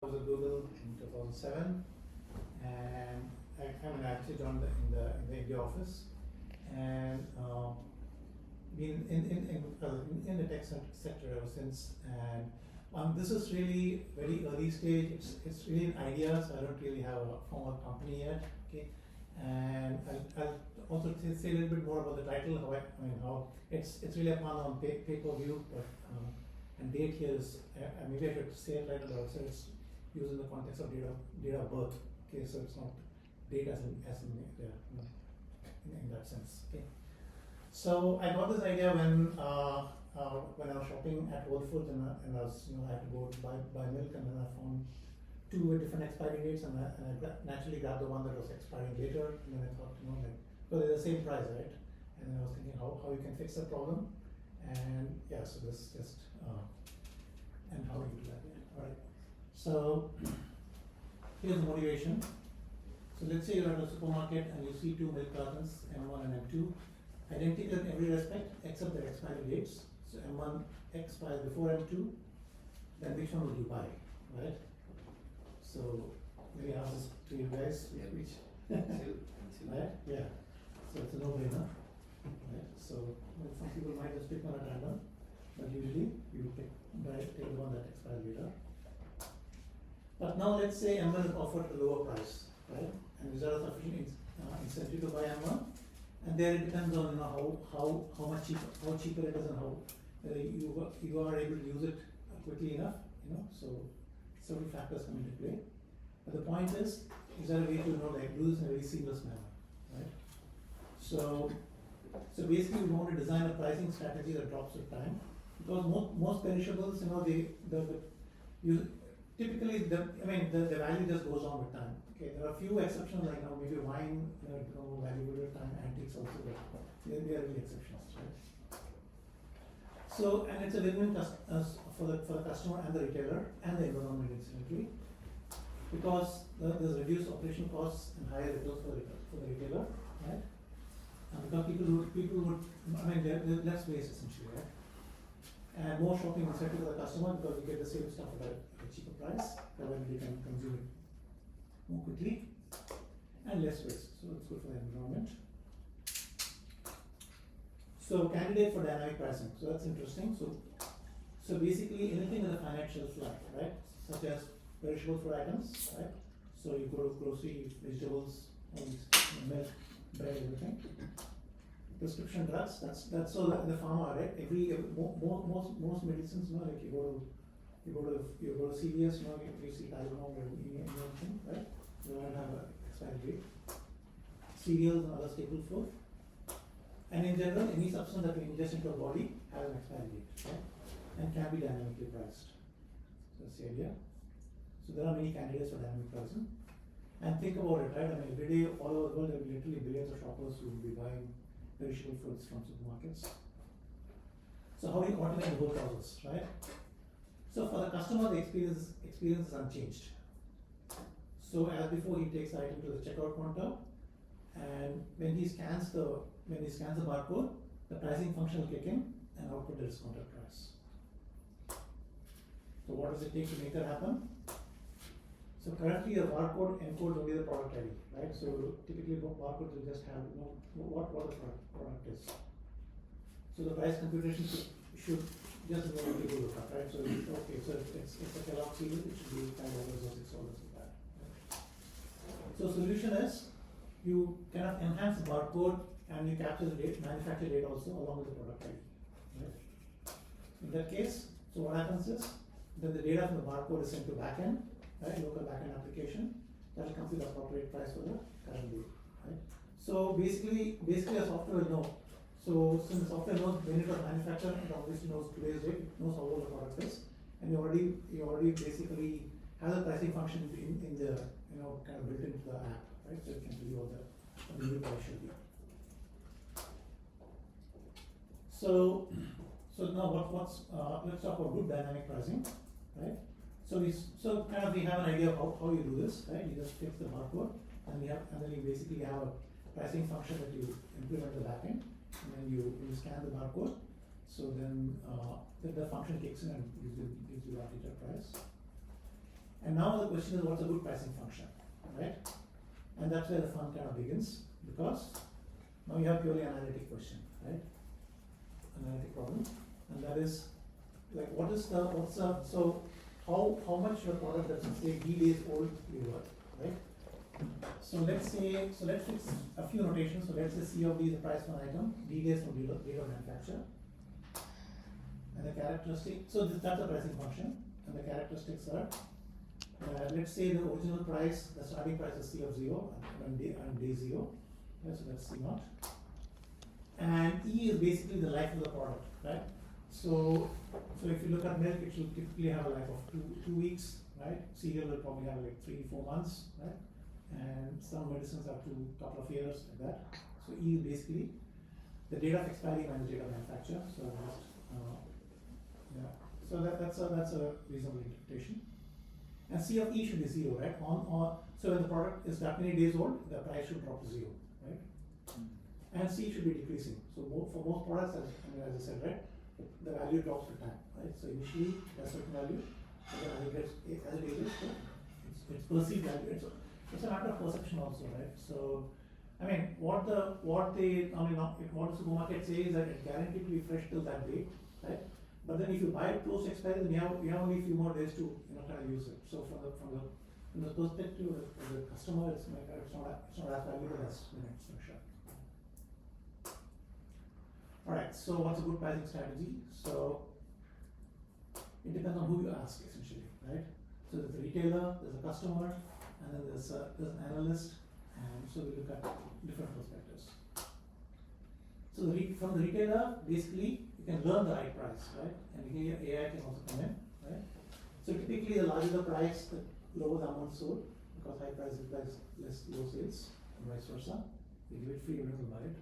was at Google in 2007, and I actually joined in the India office, and been in the tech sector ever since. And this is really very early stage. It's really an idea, so I don't really have a formal company yet. Okay, and I'll also say a little bit more about the title. How it's really a pun on pay-per-view, but and date here is maybe I should say it right, but also it's used in the context of date of birth. Okay, so it's not date as in that sense. Okay, so I got this idea when I was shopping at Whole Foods, and I was I had to go to buy milk, and then I found two different expiry dates, and I naturally grabbed the one that was expiring later, and then I thought because they're the same price, right? And then I was thinking how you can fix that problem, and yeah, so this just and how you do that. Yeah. All right. So here's the motivation. So let's say you're at a supermarket and you see two milk cartons, M1 and M2, identical in every respect except their expiry dates. So M1 expires before M2, then which one would you buy, right? So maybe I'll ask this to you guys. Yeah. Which? Two. Right? Yeah. So it's a no-brainer. Right? So some people might just pick one at random, but usually you take the one that expires later. But now let's say M1 is offered at a lower price, right? And is there a sufficient incentive to buy M1? And there it depends on how much cheaper it is, and how you are able to use it quickly enough. So several factors come into play. But the point is there a way to do this in a very seamless manner, right? So basically we want to design a pricing strategy that drops with time, because most perishables, typically the value just goes on with time. Okay, there are a few exceptions, like maybe wine, valuable with time, antiques also, but they are really exceptions, right? So, and it's a win-win for the customer and the retailer and the environment incidentally, because there's reduced operational costs and higher returns for the retailer, right? And because people would, there's less waste essentially, right? And more shopping incentive for the customer, because you get the same stuff at a cheaper price, provided they can consume it more quickly, and less waste. So it's good for the environment. So candidate for dynamic pricing. So that's interesting. So basically anything with a finite shelf life, right? Such as perishable food items, right? So you go to grocery, vegetables, all these, milk, bread, everything. Prescription drugs. That's so the pharma, right? Most medicines, like you go to CVS, you see Tylenol or anything, right? You don't have an expiry date. Cereals and other staple food. And in general, any substance that we ingest into our body has an expiry date, right? And can be dynamically priced. So that's the idea. So there are many candidates for dynamic pricing. And think about it, right? Every day, all over the world, there will be literally billions of shoppers who will be buying perishable foods from supermarkets. So how do you automate the whole process, right? So for the customer, the experience is unchanged. So as before, he takes the item to the checkout counter, and when he scans the barcode, the pricing function will kick in and output the discounted price. So what does it take to make that happen? So currently the barcode encodes only the product ID, right? So typically barcodes will just have what the product is. So the price computation should just immediately look up, right? So okay, so it's a Kellogg cereal, it should be $5 or $6 like that. Right? So solution is you kind of enhance the barcode and you capture the manufacturer date also along with the product ID, right? In that case, so what happens is then the data from the barcode is sent to backend, right? Local backend application that will compute the appropriate price for the current date, right? So basically a software will know. So since the software knows when it was manufactured, it obviously knows today's date, it knows how old the product is, and you already basically have the pricing function in the kind of built into the app, right? So it can tell you what the new price should be. So now let's talk about good dynamic pricing, right? So we have an idea of how you do this, right? You just fix the barcode, and then you basically have a pricing function that you implement the backend, and then you scan the barcode. So then the function kicks in and gives you the updated price. And now the question is, what's a good pricing function, right? And that's where the fun kind of begins, because now you have purely analytic question, right? Analytic problem, and that is like, so how much your product that's say D days old will worth, right? So let's fix a few notations. So let's say C of D is the price for an item, D days from date of manufacture, and the characteristic. So that's a pricing function, and the characteristics are. Let's say the original price, the starting price is C of 0 on day 0, right? So that's C naught. And E is basically the life of the product, right? So if you look at milk, it should typically have a life of two weeks, right? Cereal will probably have like 3-4 months, right? And some medicines have couple of years, like that. So E is basically the date of expiry minus date of manufacture. So yeah. So that's a reasonable interpretation. And C of E should be 0, right? So when the product is that many days old, the price should drop to 0, right? And C should be decreasing. So for most products, as I said, right, the value drops with time, right? So initially there's a certain value, but then as it ages, it's perceived value. It's a matter of perception also, right? So I mean, what the supermarket says is that it's guaranteed to be fresh till that date, right? But then if you buy it close to expiry, then you have only a few more days to kind of use it. So from the perspective of the customer, it's not as valuable as it's for sure. Alright, so what's a good pricing strategy? So it depends on who you ask, essentially, right? So there's a retailer, there's a customer, and then there's an analyst, and so we look at different perspectives. So from the retailer, basically you can learn the right price, right? And here AI can also come in, right? So typically the larger the price, the lower the amount sold, because high price implies less low sales, and vice versa. They give it free, everyone will buy it.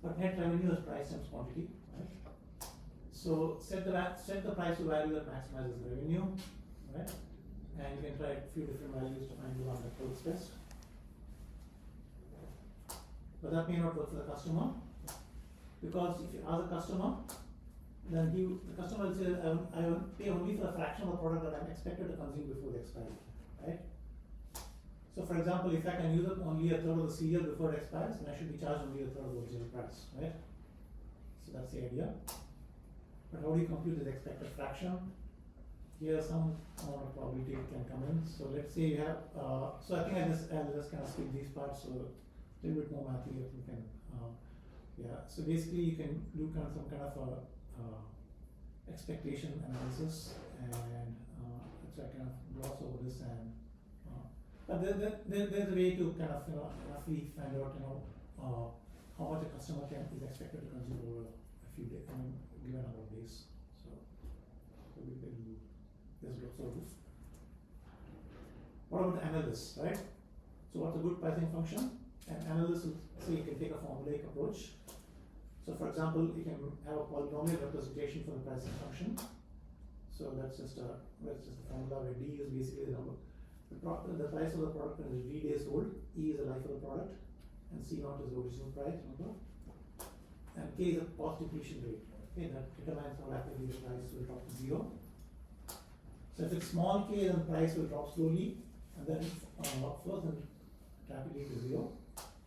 But net revenue is price times quantity, right? So set the price to value that maximizes the revenue, right? And you can try a few different values to find the one that works best. But that may not work for the customer, because if you ask the customer, then the customer will say, I will pay only for a fraction of the product that I'm expected to consume before the expiry, right? So for example, if I can use up only a third of the cereal before it expires, then I should be charged only a third of the original price, right? So that's the idea. But how do you compute this expected fraction? Here some amount of probability can come in. So let's say you have, so I think I'll just kind of skip these parts, so a little bit more math here, we can, yeah. So basically you can do some kind of a expectation analysis, and so I kind of gloss over this, and but there's a way to kind of roughly find out how much a customer is expected to consume over a few days, given number of days. So we can do this sort of. What about the analysts, right? So what's a good pricing function? An analyst will say you can take a formulaic approach. So for example, you can have a polynomial representation for the pricing function. So that's just a formula where D is basically the number. The price of the product when it's D days old, E is the life of the product, and C naught is the original price, remember? And K is a cost depletion rate. Okay, that determines how rapidly the price will drop to 0. So if it's small k, then price will drop slowly, and then first and rapidly to 0.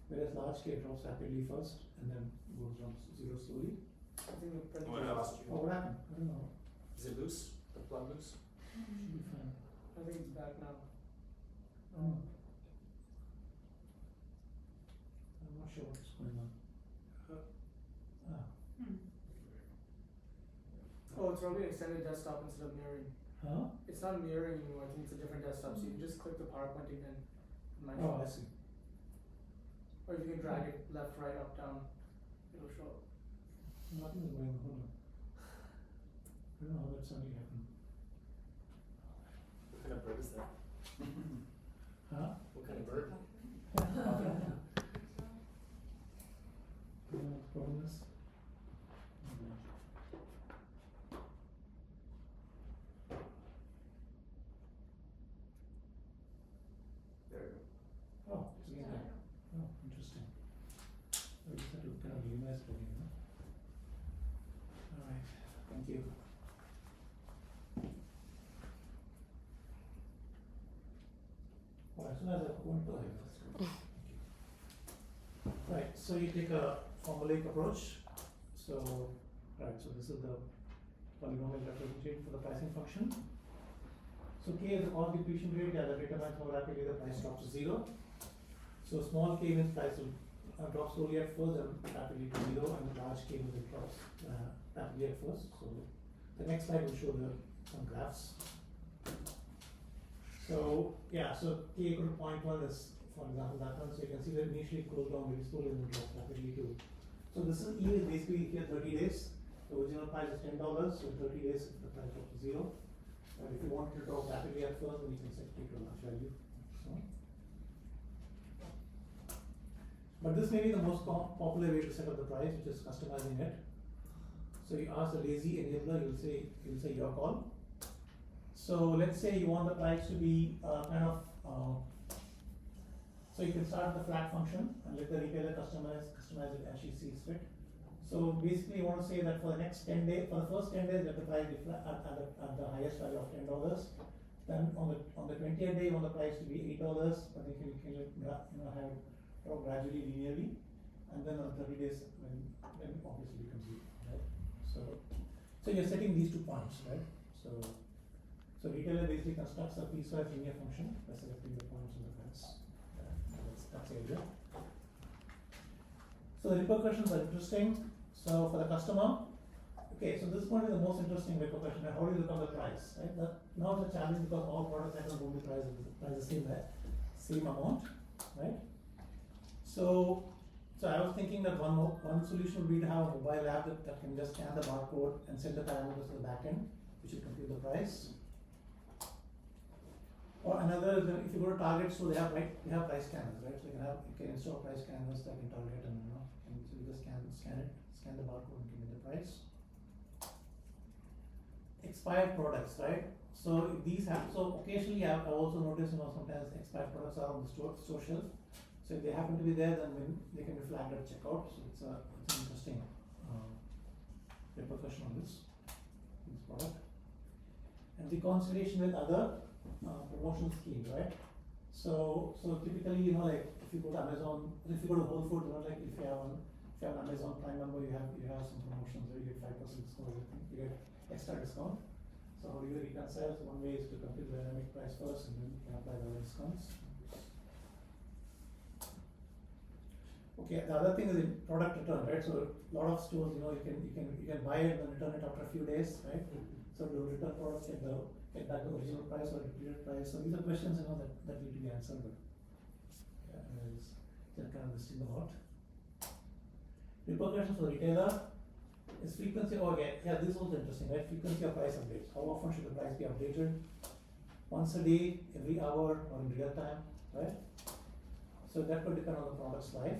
Whereas large k drops rapidly first, and then goes down to 0 slowly. I think the printer What lost you. Oh, what happened? I don't know. Is it loose? The plug loose? Should be fine. I think it's back now. I'm not sure what's going on. Ah. Oh, it's probably extended desktop instead of mirroring. Huh? It's not mirroring anymore. I think it's a different desktop. So you can just click the PowerPoint again. Oh, I see. Or you can drag it left, right, up, down. It'll show up. Nothing is going on. Hold on. I don't know how that suddenly happened. What kind of bird is that? Huh? What kind of bird? You know what the problem is? There we go. Oh, it's again there. Oh, interesting. So you just have to kind of minimize it again, huh? Alright, thank you. customize a Ubuntu, I guess. Right, so you take a formulaic approach. So, right, so this is the polynomial representation for the pricing function. So K is the cost depletion rate, as the data runs more rapidly, the price drops to 0. So small k means price will drop slowly at first and rapidly to 0, and the large k means it drops rapidly at first. So the next slide will show some graphs. So yeah, so k equal to 0.1 is, for example, that one. So you can see that initially it goes down very slowly and drops rapidly too. So this is E is basically here 30 days. The original price is $10, so in 30 days the price drops to 0. But if you want to drop rapidly at first, then you can set k to a large value. So. But this may be the most popular way to set up the price, which is customizing it. So you ask the lazy enabler, you'll say your call. So let's say you want the price to be so you can start the flat function and let the retailer customize it as she sees fit. So basically you want to say that for the next 10 days, for the first 10 days, let the price be flat at the highest value of $10. Then on the 20th day, you want the price to be $8, but you can have gradually linearly, and then on 30 days when obviously becomes 0, right? So you're setting these 2 points, right? So retailer basically constructs a piecewise linear function by selecting the points on the graphs. That's the idea. So the repercussions are interesting. So for the customer, okay, so this point is the most interesting repercussion. How do you look at the price, right? Now it's a challenge because all product items won't be priced the same amount, right? So I was thinking that one solution would be to have a mobile app that can just scan the barcode and send the parameters to the backend, which will compute the price. Or another is that if you go to Target, so they have price scanners, right? So you can install price scanners like in Target, and so you just scan the barcode and give me the price. Expired products, right? So occasionally I've also noticed sometimes expired products are on the store shelf. So if they happen to be there, then they can be flagged at checkout. So it's an interesting repercussion on this product. And reconciliation with other promotional schemes, right? So typically, like if you go to Amazon, if you go to Whole Foods, like if you have an Amazon Prime member, you have some promotions where you get 5% discount, you get extra discount. So how do you reconcile? So one way is to compute the dynamic price first, and then you can apply the other discounts. Okay, the other thing is in product return, right? So a lot of stores, you can buy it and return it after a few days, right? So do return products get back the original price or depleted price? So these are questions that need to be answered, but just kind of listing them out. Repercussions for the retailer is frequency. Oh, yeah, this is also interesting, right? Frequency of price updates. How often should the price be updated? Once a day, every hour, or in real time, right? So that could depend on the product's life.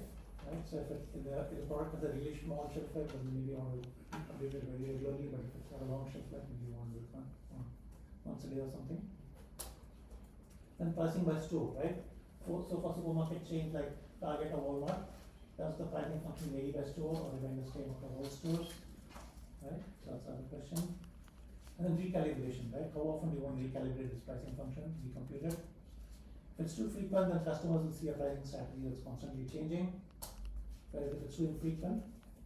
Right? So if the product has a really small shelf life, then maybe you want to update it very regularly, but if it's got a long shelf life, maybe you want to do it once a day or something. Then pricing by store, right? So for supermarket chains like Target or Walmart, does the pricing function vary by store or remain the same across all stores? Right? So that's another question. And then recalibration, right? How often do you want to recalibrate this pricing function, recompute it? If it's too frequent, then customers will see a pricing strategy that's constantly changing. Whereas if it's too infrequent,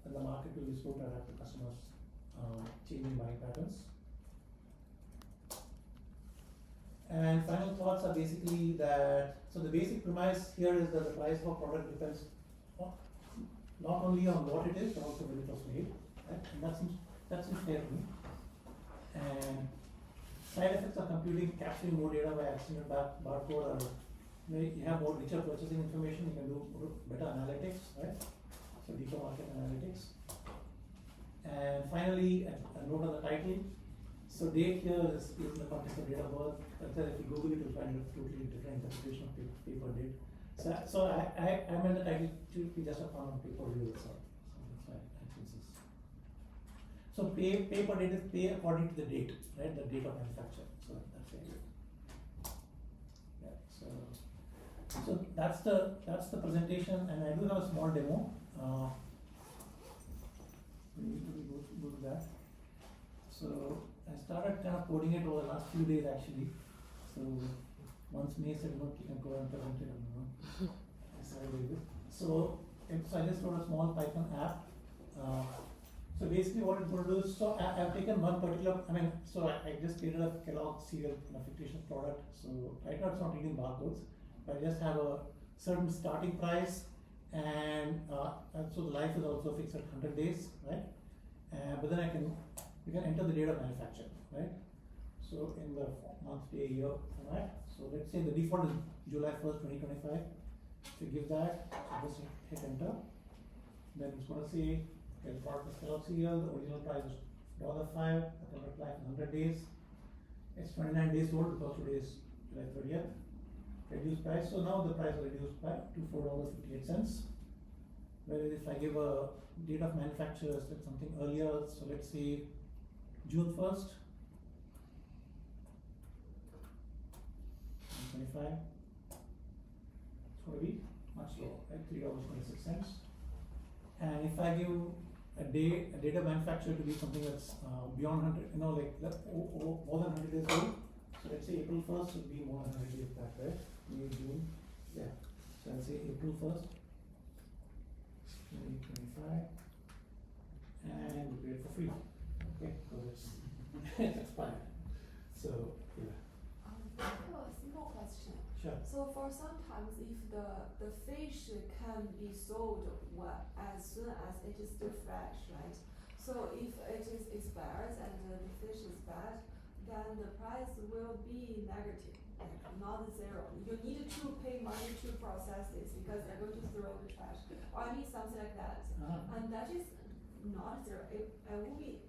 then the market will be slow to adapt to customers' changing buying patterns. And final thoughts are basically that, so the basic premise here is that the price of a product depends not only on what it is, but also when it was made. Right? And that seems fair to me. And side effects of computing, capturing more data by accident barcode, or you have more richer purchasing information, you can do better analytics, right? So deeper market analytics. And finally, a note on the title. So date here is in the context of date of birth. If you Google it, you'll find a totally different interpretation of paper date. So I meant the title to be just a common paper view itself. So that's why I choose this. So paper date is pay according to the date, right? The date of manufacture. So that's it. Yeah. So that's the presentation, and I do have a small demo. We go to that. So I started kind of coding it over the last few days actually. So once May said, look, you can go and present it, I started with it. So I just wrote a small Python app. So basically what it's going to do is, so I've taken one particular, so I just created a Kellogg cereal fictitious product. So right now it's not reading barcodes, but I just have a certain starting price, and so the life is also fixed at 100 days, right? But then we can enter the date of manufacture, right? So in the month, day, year format. So let's say the default is July 1st, 2025. So give that, so just hit enter. Then it's going to say, okay, the product is Kellogg cereal, the original price is $5, the product life is 100 days. It's 29 days old because today is July 30th. Reduced price, so now the price is reduced by to $4.58. Whereas if I give a date of manufacture, select something earlier, so let's say June 1st, 2025. It's going to be much lower, right? $3.26. And if I give a date of manufacture to be something that's beyond 100, more than 100 days old. So let's say April 1st would be more than 100 days back, right? May, June, yeah. So I'll say April 1st, 2025, and we'll get it for free, okay? Because it's expired. So yeah. I have a simple question. Sure. So for sometimes if the fish can be sold as soon as it is still fresh, right? So if it is expired and the fish is bad, then the price will be negative, like not zero. You need to pay money to process this because they're going to throw the trash, or I mean something like that. And that is not zero. It will be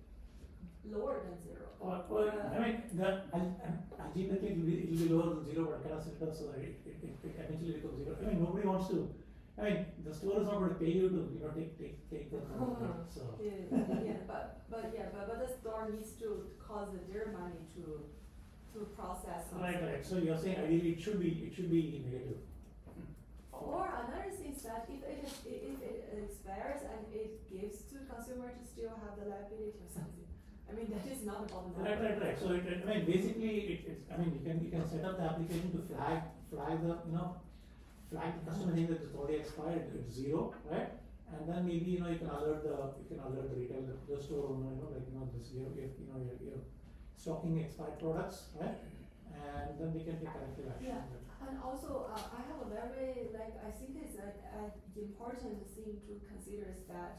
lower than zero. Ultimately it will be lower than zero, but I cannot set it up so that it eventually becomes zero. Nobody wants to. The store is not going to pay you to take the product. So but the store needs to cost their money to process something. right. So you're saying ideally it should be negative. Or another thing is that if it expires and it gives to consumer to still have the liability or something. That is not about the number. Right. So basically you can set up the application to flag the customer saying that it's already expired, it's zero, right? And then maybe you can alert the retail, the store owner, this you're stocking expired products, right? And then they can take corrective action. Yeah. And also, I have a very I think it's an important thing to consider is that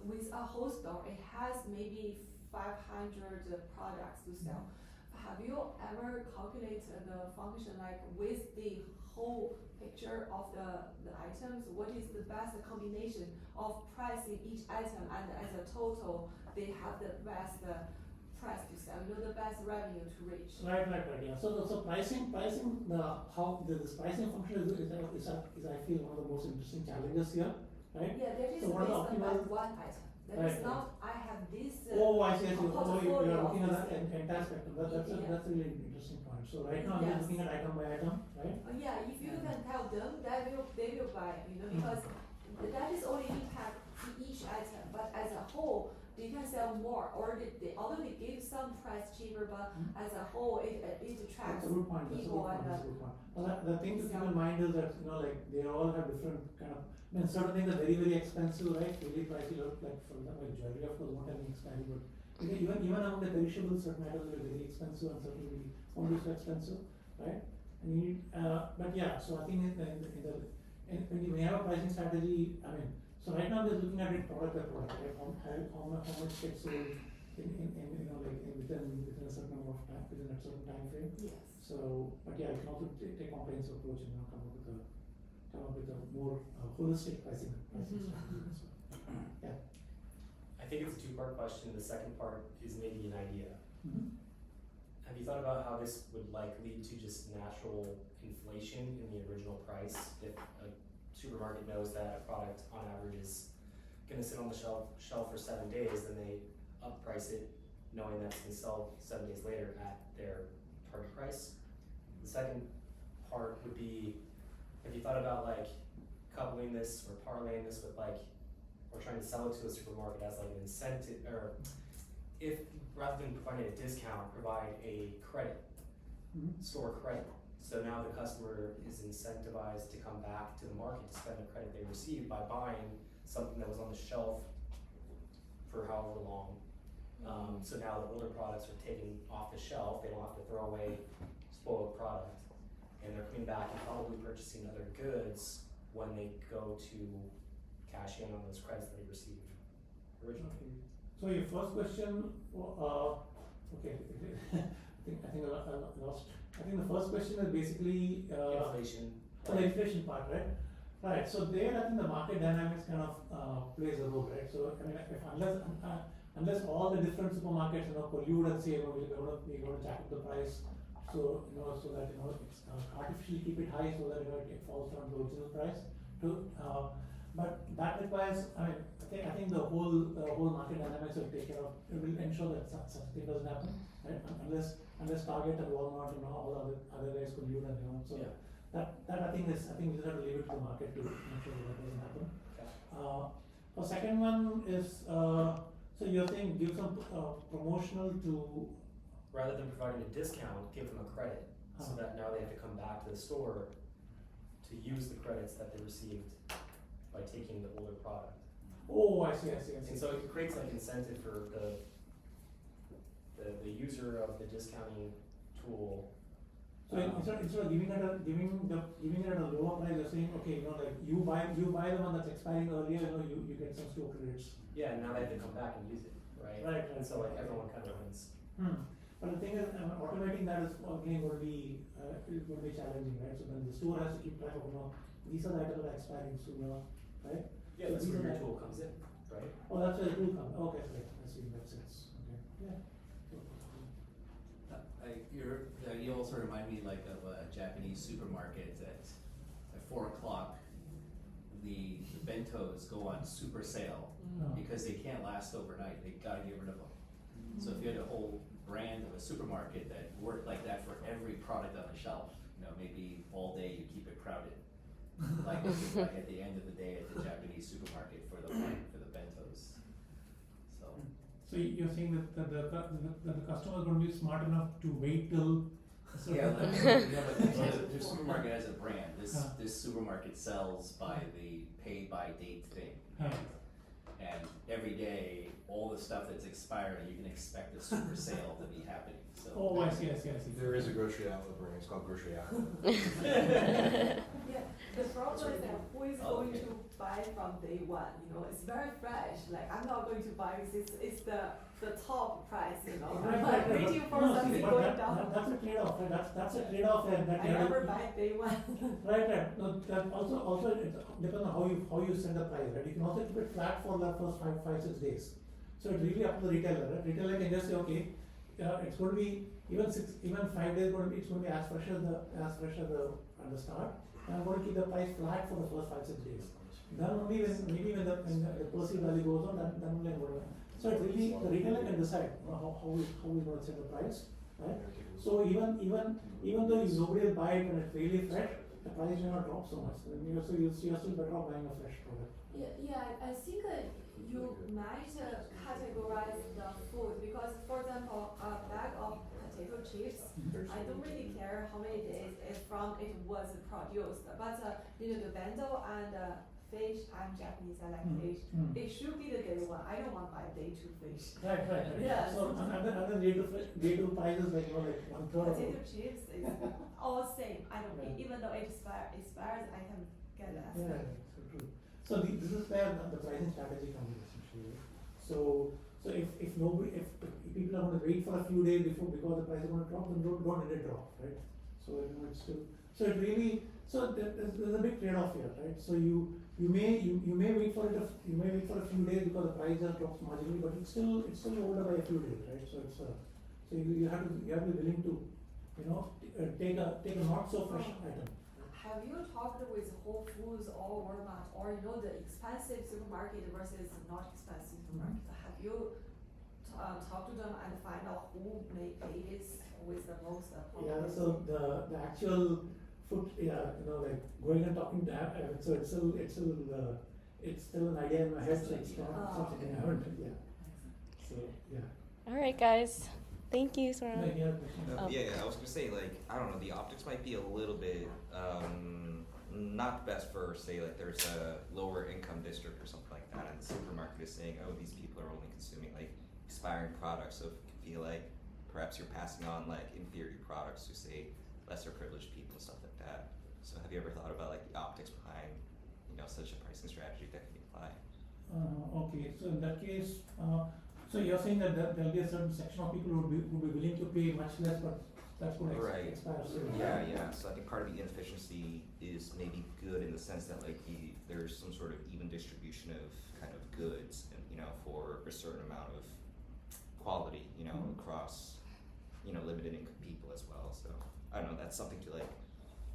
with a whole store, it has maybe 500 products to sell. Have you ever calculated the function with the whole picture of the items? What is the best combination of pricing each item, and as a total, they have the best price to sell, the best revenue to reach? Right. Yeah. So pricing, this pricing function is I feel one of the most interesting challenges here, right? Yeah, that is So based on optimal one item. That right, is not. I have this. I see. You are portfolio looking of at this the entire spectrum. That's a really interesting point. So right now I'm Yes. just looking at item by item, right? Yeah, if you can tell them, they will buy, because that is only impact each item, but as a whole, they can sell more, or although they give some price cheaper, but as a whole, it attracts That's a good point. people That's a good point. Well, the thing to keep in mind is that they all have different kind of. Certain things are very, very expensive, right? Really pricey, like for example, jewelry, of course, won't have any expiry, but even among the perishables, certain items are very expensive and certainly won't be so expensive, right? And you need, but yeah, so I think when you have a pricing strategy, so right now I'm just looking at it product by product, right? How much gets sold within a certain amount of time, within a certain time frame. Yes. So, but yeah, you can also take a comprehensive approach and come up with a more holistic pricing strategy. Yeah. I think it's a two-part question. The second part is maybe an idea. Have you thought about how this would lead to just natural inflation in the original price? If a supermarket knows that a product on average is going to sit on the shelf for 7 days, then they up-price it knowing that it's going to sell 7 days later at their target price. The second part would be, have you thought about coupling this or parlaying this with or trying to sell it to a supermarket as an incentive, or if rather than providing a discount, provide a credit, store credit So now the customer is incentivized to come back to the market to spend the credit they received by buying something that was on the shelf for however long. So now the older products are taken off the shelf, they don't have to throw away spoiled product. And they're coming back and probably purchasing other goods when they go to cash in on those credits that they received originally. So your first question, okay, I think I lost. I think the first question is basically Inflation. for the inflation part, right? Right. So there, I think the market dynamics kind of plays a role, right? So I mean, unless all the different supermarkets collude and say, we're going to jack up the price, so so that it's artificially keep it high, so that it falls down to the original price. But that requires, I think the whole market dynamics will take care of. It will ensure that such thing doesn't happen, right? Unless Target and Walmart, all other guys collude and so. Yeah. That I think we just have to leave it to the market to make sure that doesn't happen. Okay. The second one is so you're saying give some promotional to. Rather than providing a discount, give them a credit, so that now they have to come back to the store to use the credits that they received by taking the older product. Oh, I see. And so it creates like incentive for the user of the discounting tool. So instead of giving it at a lower price, you're saying, okay, like you buy the one that's expiring earlier, you get some store credits. Yeah, and now they have to come back and use it, right? Right. And so like everyone kind of wins. But the thing is, automating that is again going to be challenging, right? So then the store has to keep track of these are the items that are expiring sooner, right? Yeah, So that's these where are your tool comes in, right? Oh, that's where the tool comes. Okay, right. I see. Makes sense. Okay. Yeah. You also remind me like of a Japanese supermarket at 4 o'clock. The bentos go on super sale because they can't last overnight. They gotta get rid of them. So if you had a whole brand of a supermarket that worked like that for every product on the shelf, maybe all day you keep it crowded. like at the end of the day at the Japanese supermarket for the bentos. So you're saying that the customer is going to be smart enough to wait till. But the supermarket has a brand. This supermarket sells by the pay by date thing. And every day, all the stuff that's expiring, you can expect a super sale to be happening. So. Oh, I see. There is a grocery outlet brand, it's called Grocery Outlet. Yeah, the problem is that who is going to buy from day one? It's very fresh. Like I'm not going to buy this. It's the top price. I'm like waiting for something going down. That's a trade-off. Right? That's a trade-off that I never buy day one. Right. No, that also it depends on how you set the price. Right. You can also keep it flat for the first 5-6 days. So it's really up to the retailer. Right? Retailer can just say, okay, it's going to be even 5 days. It's going to be as fresh as at the start. And I'm going to keep the price flat for the first 5-6 days. Then only when the perceived value goes on, then only I'm going to. So it really the retailer can decide how we're going to set the price, right? So even though nobody will buy it when it's really fresh, the price will not drop so much. You're still better off buying a fresh product. Yeah, I think you might categorize the food because, for example, a bag of potato chips, I don't really care how many days it was produced, but the bento and fish, I'm Japanese, I like fish. It should be the day one. I don't want to buy day two fish. Right. Yeah. So another day two prices like 1/3. Potato chips is all same. I don't need, even though it expires, I can get less. Yeah, so true. So this is where the pricing strategy comes in essentially. So if people are going to wait for a few days because the price is going to drop, then don't let it drop, right? So it's still there's a big trade-off here, right? So you may wait for a few days because the price has dropped marginally, but it's still older by a few days, right? So you have to be willing to take a not so fresh item. Have you talked with Whole Foods or Walmart or the expensive supermarket versus not expensive supermarket? Have you talked to them and find out who may pay this with the most promotion? Yeah, so the actual food, like going and talking to so it's still an idea in my head, so it's not something I haven't, yeah. So yeah. All right, guys. Thank you, Sarang. No, you have a question? Oh. Yeah, I was gonna say, like, I don't know, the optics might be a little bit, not the best for, say, like, there's a lower income district or something like that, and the supermarket is saying, oh, these people are only consuming, like, expiring products, so it can feel like perhaps you're passing on, like, inferior products to, say, lesser privileged people and stuff like that. So have you ever thought about, like, the optics behind, you know, such a pricing strategy that can be applied? Okay, so in that case, so you're saying that there'll be a certain section of people who would be willing to pay much less, but that's going to Right. expire soon. Yeah. So I think part of the inefficiency is maybe good in the sense that like there's some sort of even distribution of kind of goods, and you know, for a certain amount of quality, you know, across, you know, limited income people as well. So I don't know. That's something to like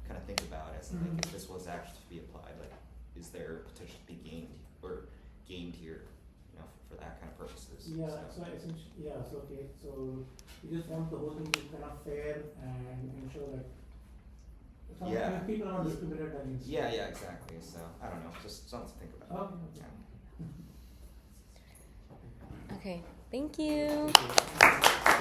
kind of think about as in, like if this was actually to be applied, like is there potential to be gained here, you know, for that kind of purposes. Yeah, so essentially, yeah, so okay, so you just want the whole thing to be kind of fair and ensure that some Yeah. kind of people are not discriminated against. Yeah, exactly. So I don't know, just something to think about. Okay. Yeah. Okay, thank you. Thank you.